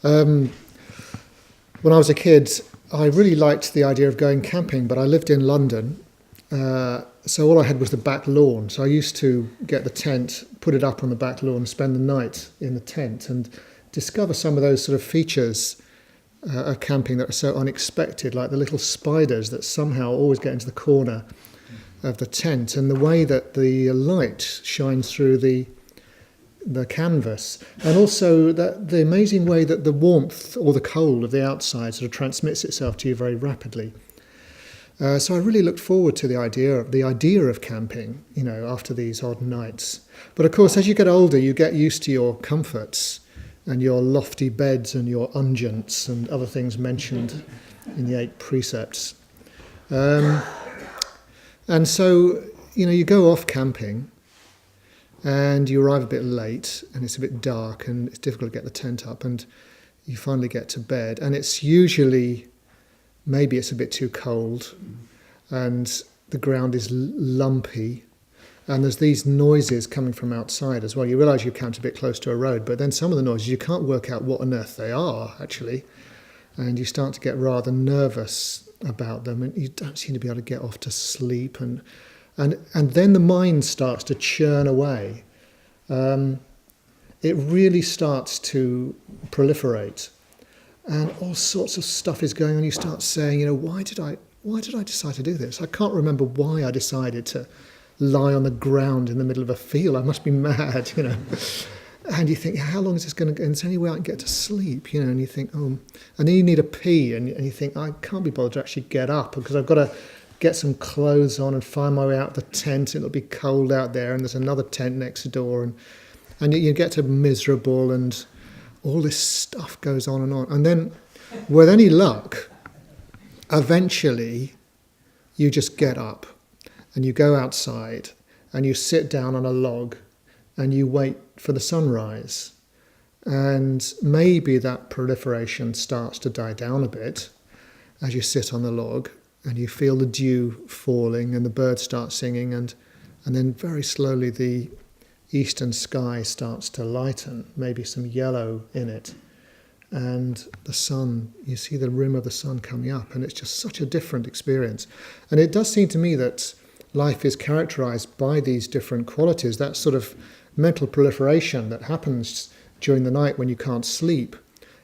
When I was a kid, I really liked the idea of going camping, but I lived in London, so all I had was the back lawn. So I used to get the tent, put it up on the back lawn, spend the night in the tent, and discover some of those sort of features of camping that are so unexpected, like the little spiders that somehow always get into the corner of the tent, and the way that the light shines through the canvas, and also the amazing way that the warmth or the cold of the outside sort of transmits itself to you very rapidly. So I really looked forward to the idea of camping, after these odd nights. But of course, as you get older, you get used to your comforts and your lofty beds and your unguents and other things mentioned in the 8 precepts. And so, you go off camping and you arrive a bit late and it's a bit dark and it's difficult to get the tent up, and you finally get to bed, and it's usually, maybe it's a bit too cold and the ground is lumpy and there's these noises coming from outside as well. You realise you camped a bit close to a road, but then some of the noises, you can't work out what on earth they are, actually, and you start to get rather nervous about them, and you don't seem to be able to get off to sleep, and then the mind starts to churn away. It really starts to proliferate, and all sorts of stuff is going on. You start saying, why did I decide to do this? I can't remember why I decided to lie on the ground in the middle of a field. I must be mad, And you think, how long is this going to go? And is there any way I can get to sleep? And you think, and then you need a pee, and you think, I can't be bothered to actually get up because I've got to get some clothes on and find my way out of the tent. It'll be cold out there, and there's another tent next door, and you get to miserable, and all this stuff goes on. And then, with any luck, eventually you just get up and you go outside and you sit down on a log and you wait for the sunrise. And maybe that proliferation starts to die down a bit as you sit on the log and you feel the dew falling and the birds start singing, and then very slowly the eastern sky starts to lighten, maybe some yellow in it. And the sun, you see the rim of the sun coming up, and it's just such a different experience. And it does seem to me that life is characterized by these different qualities, that sort of mental proliferation that happens during the night when you can't sleep.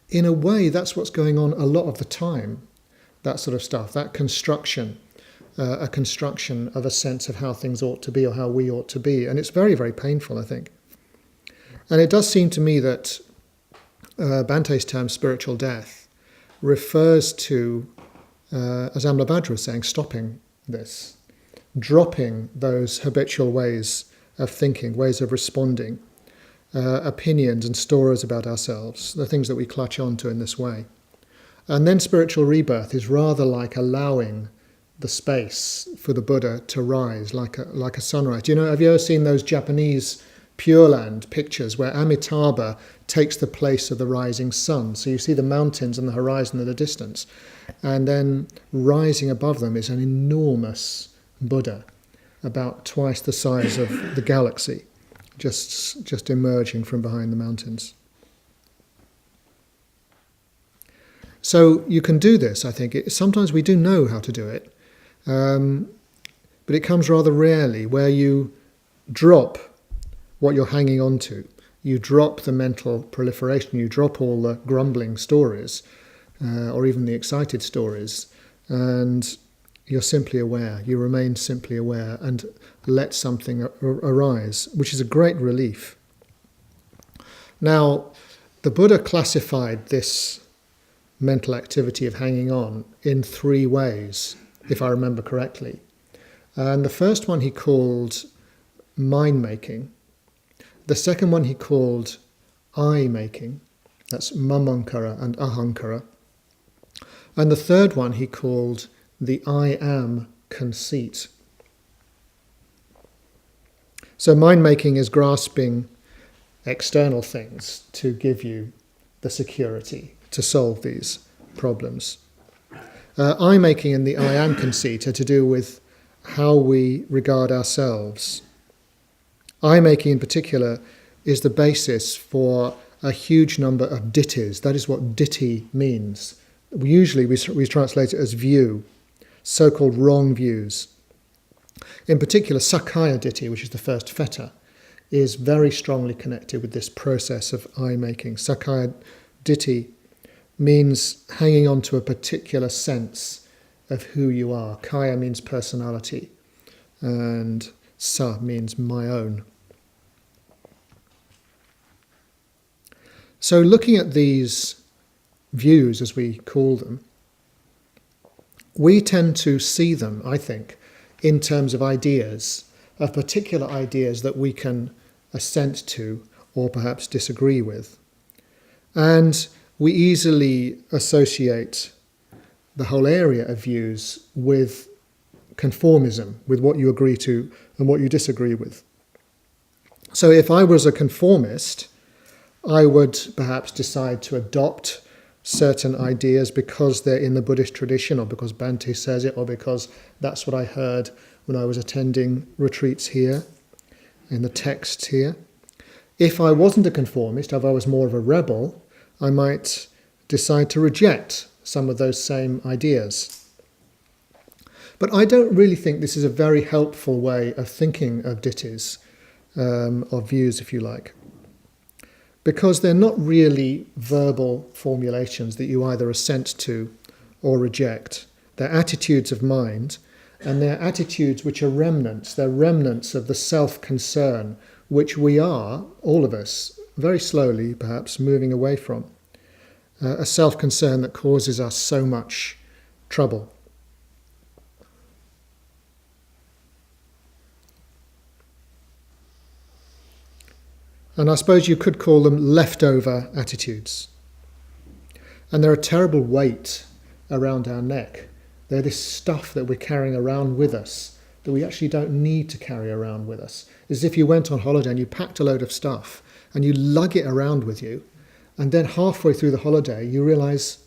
In a way, that's what's going on a lot of the time, that sort of stuff, that construction, a construction of a sense of how things ought to be or how we ought to be. And it's very, very painful, I think. And it does seem to me that Bante's term spiritual death refers to, as Amlabhadra was saying, stopping this, dropping those habitual ways of thinking, ways of responding, opinions and stories about ourselves, the things that we clutch onto in this way. And then spiritual rebirth is rather like allowing the space for the Buddha to rise, like a sunrise. Have you ever seen those Japanese Pure Land pictures where Amitabha takes the place of the rising sun? So you see the mountains and the horizon in the distance, and then rising above them is an enormous Buddha, about twice the size of the galaxy, just emerging from behind the mountains. So you can do this, I think. Sometimes we do know how to do it, but it comes rather rarely, where you drop what you're hanging on to. You drop the mental proliferation, you drop all the grumbling stories, or even the excited stories, and you're simply aware. You remain simply aware and let something arise, which is a great relief. Now, the Buddha classified this mental activity of hanging on in 3 ways, if I remember correctly. And the first one he called mind-making. The second one he called I-making. That's mamankara and ahankara. And the third one he called the I am conceit. So mind-making is grasping external things to give you the security to solve these problems. I-making and the I am conceit are to do with how we regard ourselves. I-making in particular is the basis for a huge number of ditthis. That is what ditthi means. Usually we translate it as view, so-called wrong views. In particular, Sakkaya Ditthi, which is the first fetter, is very strongly connected with this process of I-making. Sakkaya Ditthi means hanging on to a particular sense of who you are. Kaya means personality, and sa means my own. So looking at these views, as we call them, we tend to see them, I think, in terms of ideas, of particular ideas that we can assent to or perhaps disagree with. And we easily associate the whole area of views with conformism, with what you agree to and what you disagree with. So if I was a conformist, I would perhaps decide to adopt certain ideas because they're in the Buddhist tradition, or because Bhante says it, or because that's what I heard when I was attending retreats here, in the texts here. If I wasn't a conformist, if I was more of a rebel, I might decide to reject some of those same ideas. But I don't really think this is a very helpful way of thinking of ditthis, of views, if you like, because they're not really verbal formulations that you either assent to or reject. They're attitudes of mind, and they're attitudes which are remnants. They're remnants of the self-concern which we are, all of us, very slowly perhaps moving away from. A self-concern that causes us so much trouble. And I suppose you could call them leftover attitudes. And they're a terrible weight around our neck. They're this stuff that we're carrying around with us that we actually don't need to carry around with us. It's as if you went on holiday and you packed a load of stuff and you lug it around with you, and then halfway through the holiday you realise,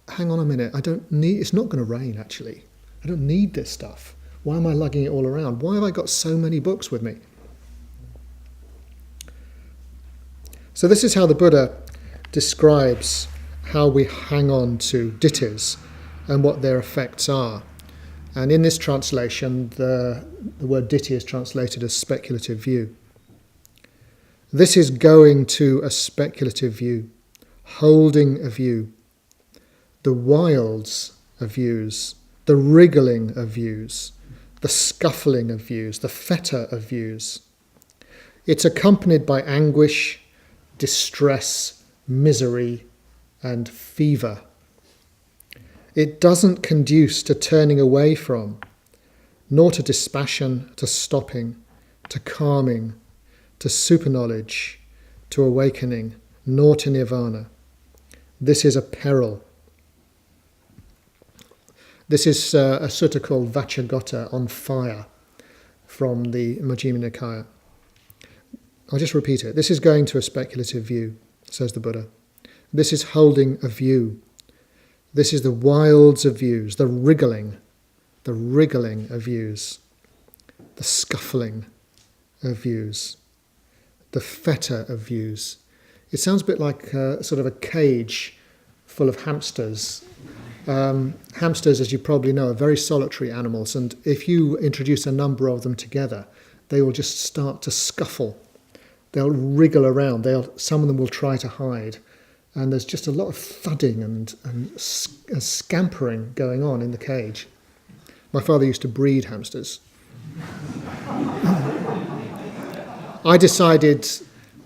hang on a minute, it's not going to rain actually. I don't need this stuff. Why am I lugging it all around? Why have I got so many books with me? So this is how the Buddha describes how we hang on to ditthis and what their effects are. And in this translation, the word ditthi is translated as speculative view. This is going to a speculative view, holding a view, the wilds of views, the wriggling of views, the scuffling of views, the fetter of views. It's accompanied by anguish, distress, misery, and fever. It doesn't conduce to turning away from, nor to dispassion, to stopping, to calming, to superknowledge, to awakening, nor to nirvana. This is a peril. This is a sutta called Vacchagotta, on fire, from the Majjhima Nikaya. I'll just repeat it. This is going to a speculative view, says the Buddha. This is holding a view. This is the wilds of views, the wriggling of views, the scuffling of views, the fetter of views. It sounds a bit like sort of a cage full of hamsters. Hamsters, as you probably know, are very solitary animals, and if you introduce a number of them together, they will just start to scuffle. They'll wriggle around. Some of them will try to hide. And there's just a lot of thudding and scampering going on in the cage. My father used to breed hamsters. I decided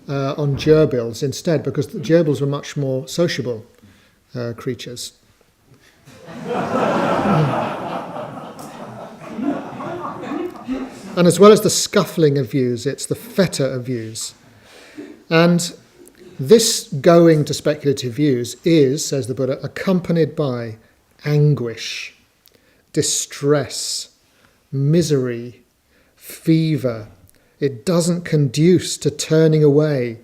on gerbils instead, because the gerbils were much more sociable creatures. And as well as the scuffling of views, it's the fetter of views. And this going to speculative views is, says the Buddha, accompanied by anguish, distress, misery, fever. It doesn't conduce to turning away,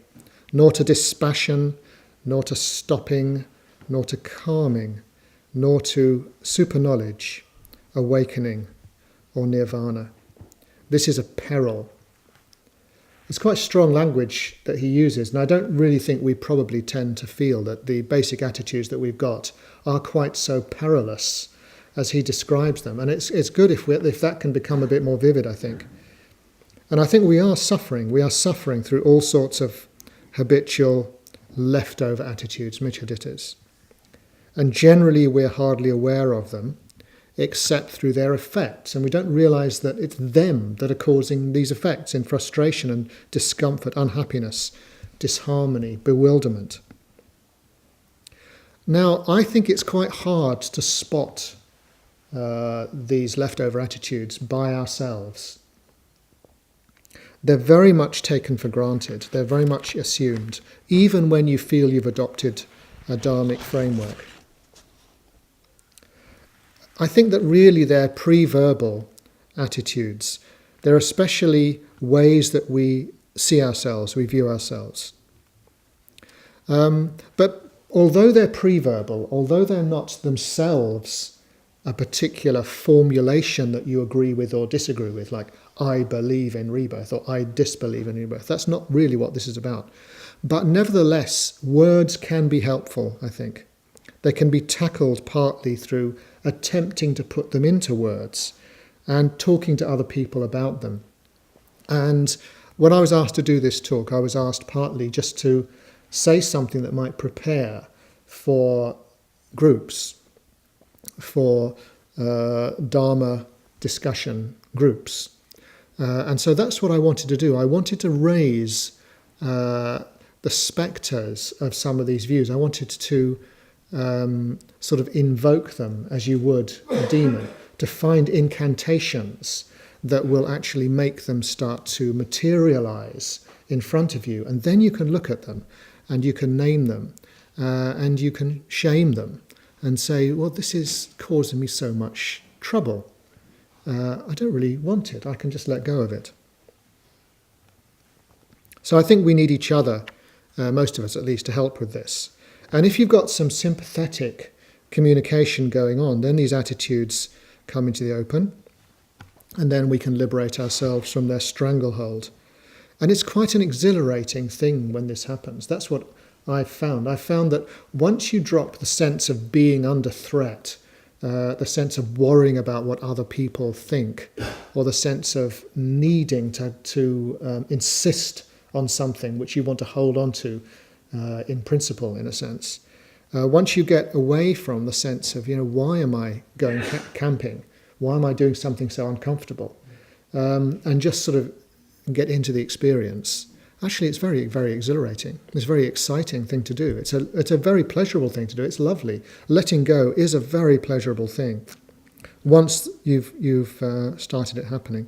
nor to dispassion, nor to stopping, nor to calming, nor to superknowledge, awakening, or nirvana. This is a peril. It's quite strong language that he uses, and I don't really think we probably tend to feel that the basic attitudes that we've got are quite so perilous as he describes them. And it's good if that can become a bit more vivid, I think. And I think we are suffering. We are suffering through all sorts of habitual leftover attitudes, michaditas. And generally we're hardly aware of them, except through their effects. And we don't realise that it's them that are causing these effects in frustration and discomfort, unhappiness, disharmony, bewilderment. Now, I think it's quite hard to spot these leftover attitudes by ourselves. They're very much taken for granted. They're very much assumed, even when you feel you've adopted a dharmic framework. I think that really they're pre-verbal attitudes. They're especially ways that we see ourselves, we view ourselves. But although they're pre-verbal, although they're not themselves a particular formulation that you agree with or disagree with, like I believe in rebirth or I disbelieve in rebirth, that's not really what this is about. But nevertheless, words can be helpful, I think. They can be tackled partly through attempting to put them into words and talking to other people about them. And when I was asked to do this talk, I was asked partly just to say something that might prepare for groups, for Dharma discussion groups. And so that's what I wanted to do. I wanted to raise the spectres of some of these views. I wanted to sort of invoke them as you would a demon, to find incantations that will actually make them start to materialize in front of you. And then you can look at them and you can name them and you can shame them and say, well, this is causing me so much trouble. I don't really want it. I can just let go of it. So I think we need each other, most of us at least, to help with this. And if you've got some sympathetic communication going on, then these attitudes come into the open, and then we can liberate ourselves from their stranglehold. And it's quite an exhilarating thing when this happens. That's what I've found. I've found that once you drop the sense of being under threat, the sense of worrying about what other people think, or the sense of needing to insist on something which you want to hold on to, in principle, in a sense. Once you get away from the sense of, why am I going camping? Why am I doing something so uncomfortable? And just sort of get into the experience. Actually, it's very, very exhilarating. It's a very exciting thing to do. It's a very pleasurable thing to do. It's lovely. Letting go is a very pleasurable thing once you've started it happening.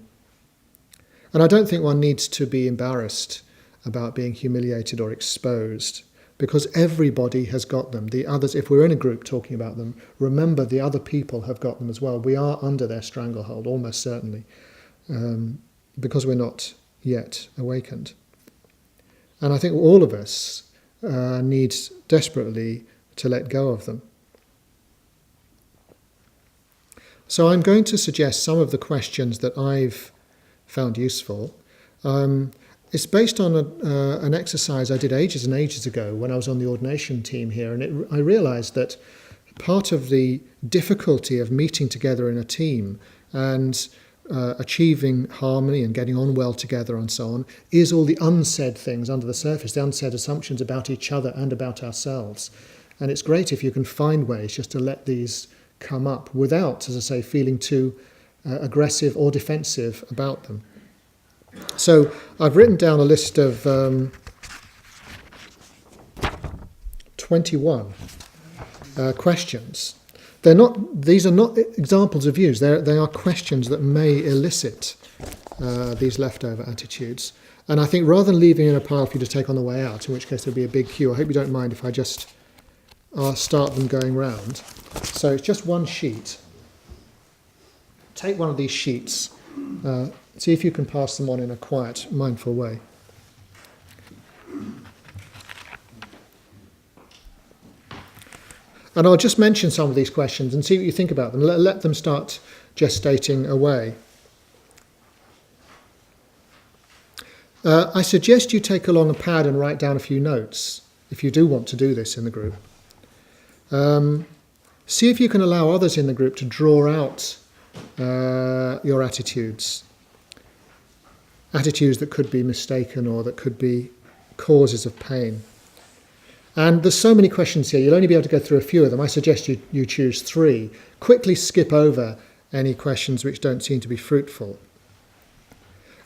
And I don't think one needs to be embarrassed about being humiliated or exposed, because everybody has got them. The others, if we're in a group talking about them, remember the other people have got them as well. We are under their stranglehold, almost certainly, because we're not yet awakened. And I think all of us need desperately to let go of them. So I'm going to suggest some of the questions that I've found useful. It's based on an exercise I did ages and ages ago when I was on the ordination team here, and I realised that part of the difficulty of meeting together in a team and achieving harmony and getting on well together and so on is all the unsaid things under the surface, the unsaid assumptions about each other and about ourselves. And it's great if you can find ways just to let these come up without, as I say, feeling too aggressive or defensive about them. So I've written down a list of 21 questions. These are not examples of views. They are questions that may elicit these leftover attitudes. And I think rather than leaving in a pile for you to take on the way out, in which case there'll be a big queue, I hope you don't mind if I just start them going round. So it's just one sheet. Take one of these sheets. See if you can pass them on in a quiet, mindful way. And I'll just mention some of these questions and see what you think about them. Let them start gestating away. I suggest you take along a pad and write down a few notes, if you do want to do this in the group. See if you can allow others in the group to draw out your attitudes that could be mistaken or that could be causes of pain. And there's so many questions here, you'll only be able to go through a few of them. I suggest you choose 3. Quickly skip over any questions which don't seem to be fruitful.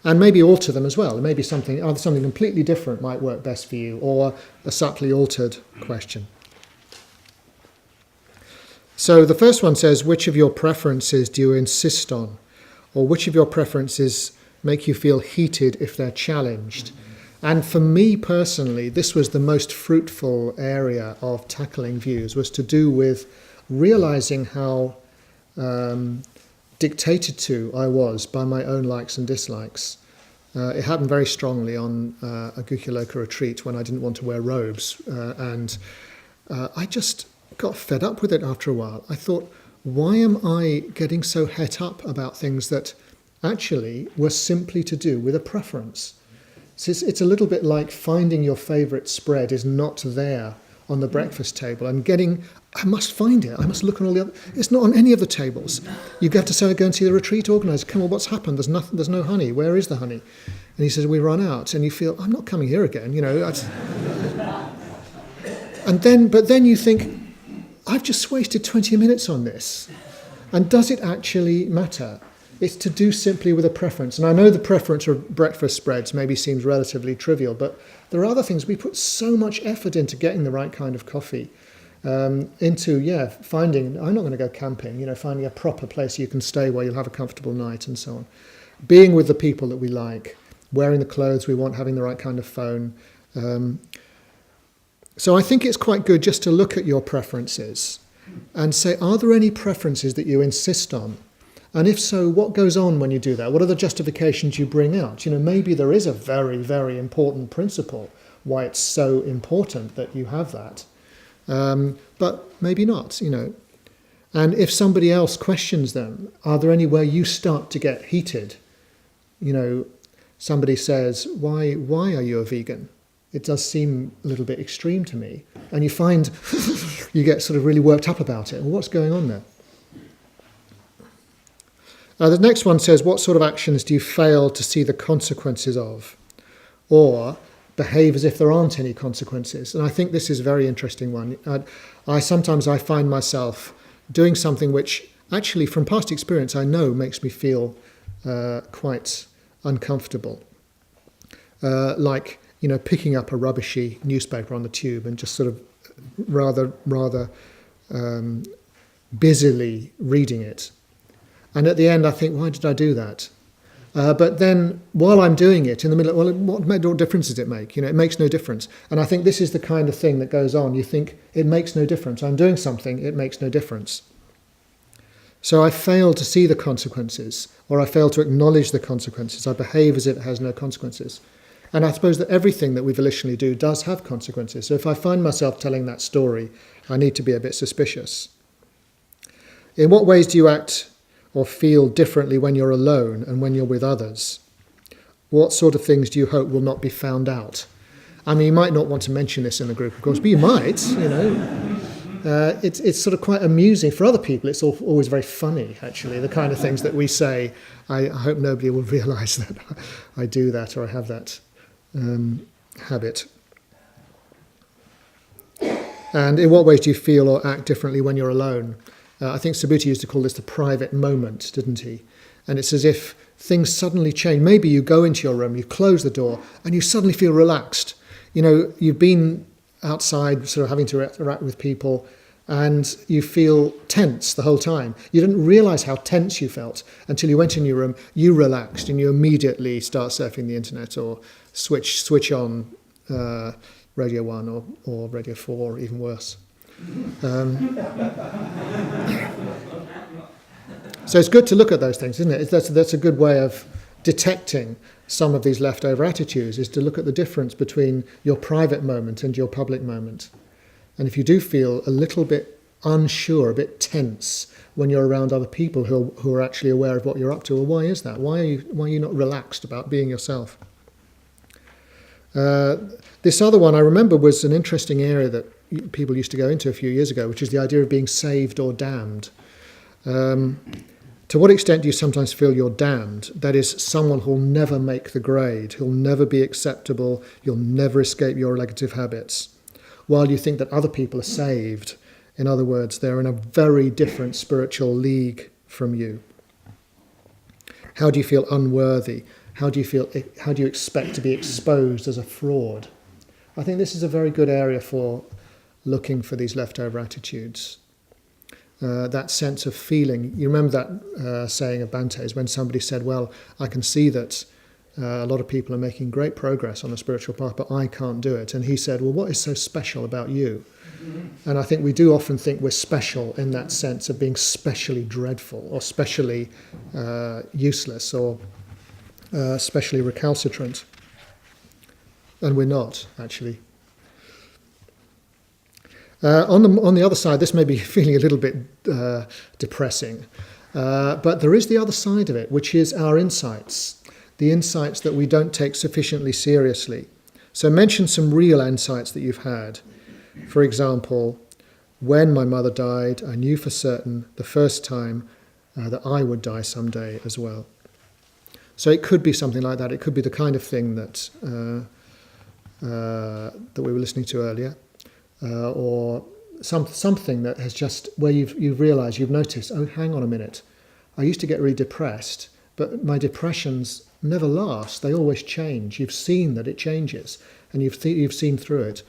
And maybe alter them as well. Maybe something completely different might work best for you, or a subtly altered question. So the first one says, which of your preferences do you insist on? Or which of your preferences make you feel heated if they're challenged? And for me personally, this was the most fruitful area of tackling views, was to do with realizing how dictated to I was by my own likes and dislikes. It happened very strongly on a Gukyaloka retreat when I didn't want to wear robes. And I just got fed up with it after a while. I thought, why am I getting so het up about things that actually were simply to do with a preference? So it's a little bit like finding your favourite spread is not there on the breakfast table and I must find it, I must look on all the other, it's not on any of the tables. You have to go and see the retreat organiser, come on, what's happened? There's no honey, where is the honey? And he says, we run out, and you feel, I'm not coming here again, But then you think, I've just wasted 20 minutes on this. And does it actually matter? It's to do simply with a preference. And I know the preference of breakfast spreads maybe seems relatively trivial, but there are other things. We put so much effort into getting the right kind of coffee, finding, I'm not going to go camping, finding a proper place you can stay where you'll have a comfortable night and so on. Being with the people that we like, wearing the clothes we want, having the right kind of phone. So I think it's quite good just to look at your preferences and say, are there any preferences that you insist on? And if so, what goes on when you do that? What are the justifications you bring out? Maybe there is a very, very important principle why it's so important that you have that. But maybe not, And if somebody else questions them, are there any where you start to get heated? Somebody says, why are you a vegan? It does seem a little bit extreme to me. And you find you get sort of really worked up about it. Well, what's going on there? The next one says, what sort of actions do you fail to see the consequences of? Or behave as if there aren't any consequences? And I think this is a very interesting one. I sometimes find myself doing something which actually from past experience I know makes me feel quite uncomfortable. Like, picking up a rubbishy newspaper on the tube and just sort of rather busily reading it. And at the end, I think, why did I do that? But then, while I'm doing it, in the middle, what difference does it make? It makes no difference. And I think this is the kind of thing that goes on. You think, it makes no difference. I'm doing something, it makes no difference. So I fail to see the consequences, or I fail to acknowledge the consequences. I behave as if it has no consequences. And I suppose that everything that we volitionally do does have consequences. So if I find myself telling that story, I need to be a bit suspicious. In what ways do you act or feel differently when you're alone and when you're with others? What sort of things do you hope will not be found out? I mean, you might not want to mention this in the group, of course, but you might, It's sort of quite amusing. For other people, it's always very funny, actually, the kind of things that we say. I hope nobody will realise that I do that or I have that habit. And in what ways do you feel or act differently when you're alone? I think Subhuti used to call this the private moment, didn't he? And it's as if things suddenly change. Maybe you go into your room, you close the door, and you suddenly feel relaxed. You've been outside sort of having to interact with people, and you feel tense the whole time. You didn't realise how tense you felt until you went in your room, you relaxed, and you immediately start surfing the internet or switch on Radio 1 or Radio 4, or even worse. So it's good to look at those things, isn't it? That's a good way of detecting some of these leftover attitudes, is to look at the difference between your private moment and your public moment. And if you do feel a little bit unsure, a bit tense when you're around other people who are actually aware of what you're up to, well, why is that? Why are you not relaxed about being yourself? This other one I remember was an interesting area that people used to go into a few years ago, which is the idea of being saved or damned. To what extent do you sometimes feel you're damned? That is, someone who'll never make the grade, who'll never be acceptable, you'll never escape your negative habits, while you think that other people are saved. In other words, they're in a very different spiritual league from you. How do you feel unworthy? How do you expect to be exposed as a fraud? I think this is a very good area for looking for these leftover attitudes. That sense of feeling. You remember that saying of Bante's when somebody said, well, I can see that a lot of people are making great progress on a spiritual path, but I can't do it. And he said, well, what is so special about you? Mm-hmm. And I think we do often think we're special in that sense of being specially dreadful or specially useless or specially recalcitrant. And we're not, actually. On the other side, this may be feeling a little bit depressing, but there is the other side of it, which is our insights, the insights that we don't take sufficiently seriously. So mention some real insights that you've had. For example, when my mother died, I knew for certain the first time that I would die someday as well. So it could be something like that. It could be the kind of thing that we were listening to earlier. Or something that has just, where you've realised, you've noticed, oh, hang on a minute, I used to get really depressed, but my depressions never last, they always change. You've seen that it changes, and you've seen through it.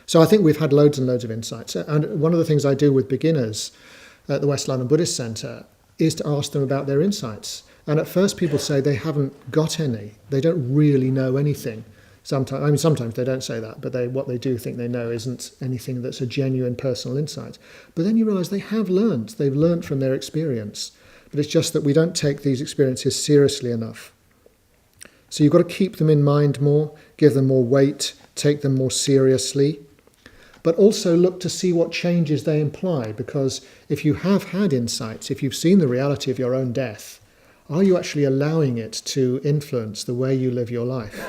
So I think we've had loads and loads of insights. And one of the things I do with beginners at the West London Buddhist Centre is to ask them about their insights. And at first people say they haven't got any, they don't really know anything. Sometimes they don't say that, but what they do think they know isn't anything that's a genuine personal insight. But then you realise they have learnt. They've learnt from their experience. But it's just that we don't take these experiences seriously enough. So you've got to keep them in mind more, give them more weight, take them more seriously. But also look to see what changes they imply. Because if you have had insights, if you've seen the reality of your own death, are you actually allowing it to influence the way you live your life?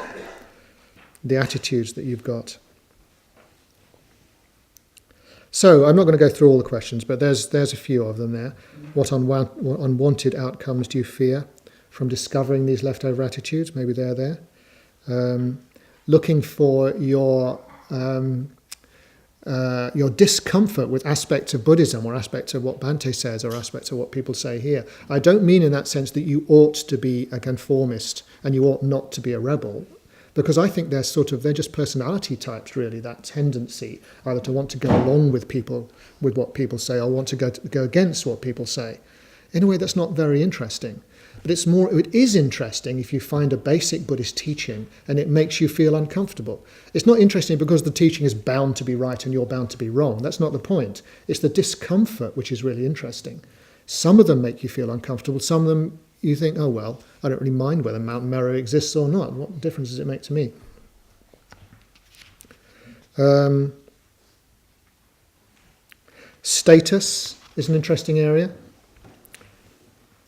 The attitudes that you've got. So I'm not going to go through all the questions, but there's a few of them there. What unwanted outcomes do you fear from discovering these leftover attitudes? Maybe they're there. Looking for your discomfort with aspects of Buddhism or aspects of what Bhante says or aspects of what people say here. I don't mean in that sense that you ought to be a conformist and you ought not to be a rebel. Because I think they're just personality types, really, that tendency either to want to go along with what people say, or want to go against what people say. In a way that's not very interesting. But it is interesting if you find a basic Buddhist teaching and it makes you feel uncomfortable. It's not interesting because the teaching is bound to be right and you're bound to be wrong. That's not the point. It's the discomfort which is really interesting. Some of them make you feel uncomfortable, some of them you think, oh well, I don't really mind whether Mount Meru exists or not. What difference does it make to me? Status is an interesting area.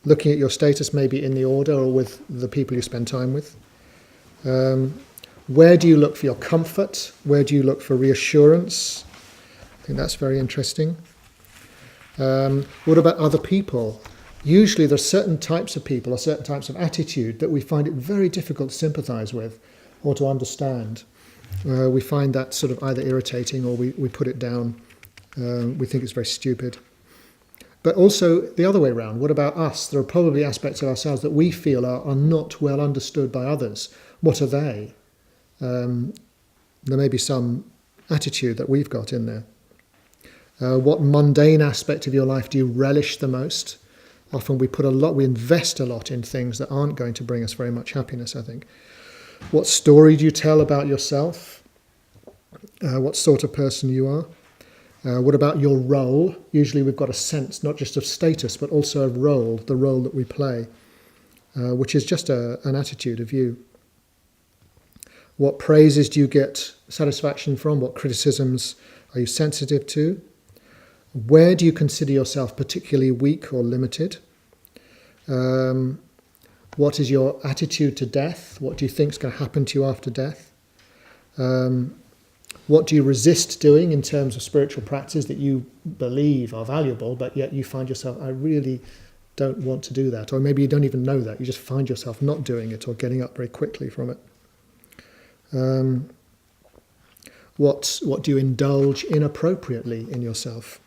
Looking at your status maybe in the order or with the people you spend time with. Where do you look for your comfort? Where do you look for reassurance? I think that's very interesting. What about other people? Usually there are certain types of people or certain types of attitude that we find it very difficult to sympathise with or to understand. We find that sort of either irritating or we put it down. We think it's very stupid. But also the other way around, what about us? There are probably aspects of ourselves that we feel are not well understood by others. What are they? There may be some attitude that we've got in there. What mundane aspect of your life do you relish the most? Often we invest a lot in things that aren't going to bring us very much happiness, I think. What story do you tell about yourself? What sort of person you are? What about your role? Usually we've got a sense not just of status, but also of role, the role that we play, which is just an attitude of you. What praises do you get satisfaction from? What criticisms are you sensitive to? Where do you consider yourself particularly weak or limited? What is your attitude to death? What do you think is going to happen to you after death? What do you resist doing in terms of spiritual practices that you believe are valuable, but yet you find yourself, I really don't want to do that. Or maybe you don't even know that. You just find yourself not doing it or getting up very quickly from it. What do you indulge inappropriately in yourself?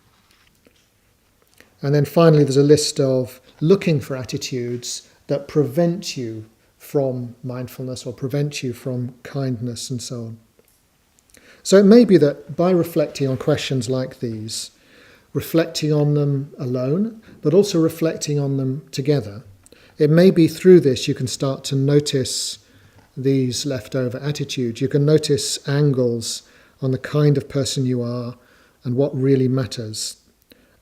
And then finally, there's a list of looking for attitudes that prevent you from mindfulness or prevent you from kindness and so on. So it may be that by reflecting on questions like these, reflecting on them alone, but also reflecting on them together, it may be through this you can start to notice these leftover attitudes. You can notice angles on the kind of person you are and what really matters.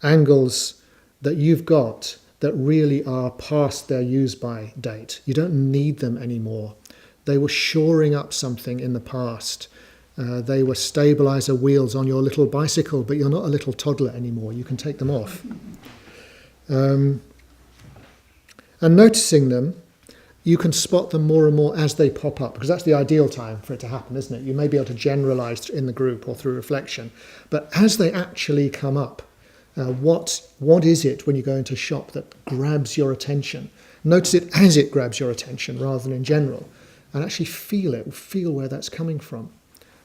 Angles that you've got that really are past their use-by date. You don't need them anymore. They were shoring up something in the past. They were stabilizer wheels on your little bicycle, but you're not a little toddler anymore. You can take them off. And noticing them, you can spot them more and more as they pop up, because that's the ideal time for it to happen, isn't it? You may be able to generalize in the group or through reflection, but as they actually come up, what is it when you go into a shop that grabs your attention? Notice it as it grabs your attention rather than in general, and actually feel it, feel where that's coming from.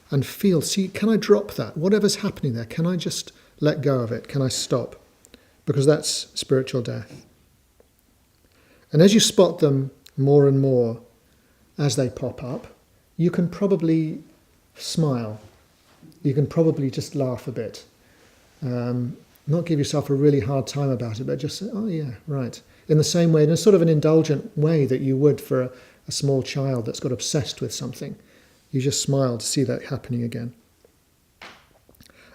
And feel, see, can I drop that? Whatever's happening there, can I just let go of it? Can I stop? Because that's spiritual death. And as you spot them more and more as they pop up, you can probably smile. You can probably just laugh a bit. Not give yourself a really hard time about it, but just say, oh yeah, right. In the same way, in a sort of an indulgent way that you would for a small child that's got obsessed with something. You just smile to see that happening again.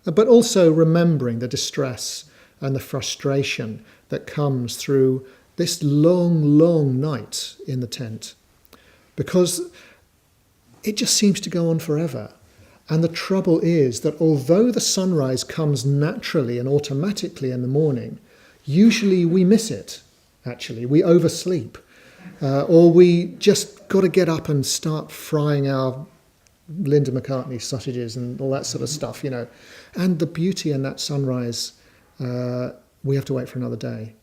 But also remembering the distress and the frustration that comes through this long, long night in the tent. Because it just seems to go on forever. And the trouble is that although the sunrise comes naturally and automatically in the morning, usually we miss it, actually. We oversleep. Or we just got to get up and start frying our Linda McCartney sausages and all that sort of stuff, you know. And the beauty in that sunrise, we have to wait for another day.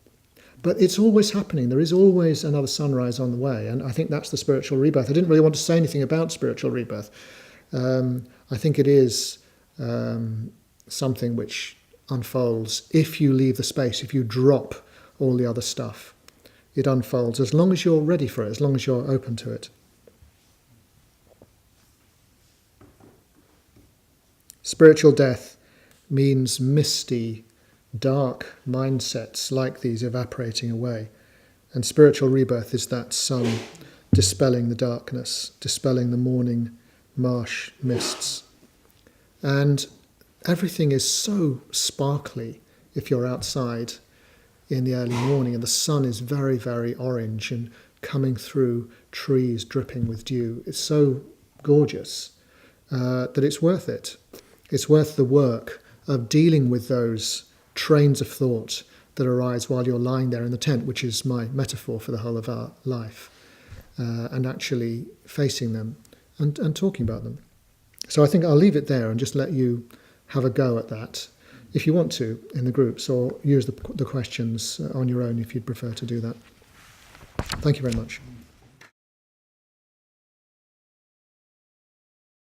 But it's always happening. There is always another sunrise on the way. And I think that's the spiritual rebirth. I didn't really want to say anything about spiritual rebirth. I think it is something which unfolds if you leave the space, if you drop all the other stuff. It unfolds as long as you're ready for it, as long as you're open to it. Spiritual death means misty, dark mindsets like these evaporating away. And spiritual rebirth is that sun dispelling the darkness, dispelling the morning marsh mists. And everything is so sparkly if you're outside in the early morning, and the sun is very, very orange and coming through trees dripping with dew. It's so gorgeous that it's worth it. It's worth the work of dealing with those trains of thought that arise while you're lying there in the tent, which is my metaphor for the whole of our life, and actually facing them and talking about them. So I think I'll leave it there and just let you have a go at that, if you want to, in the groups, or use the questions on your own if you'd prefer to do that. Thank you very much.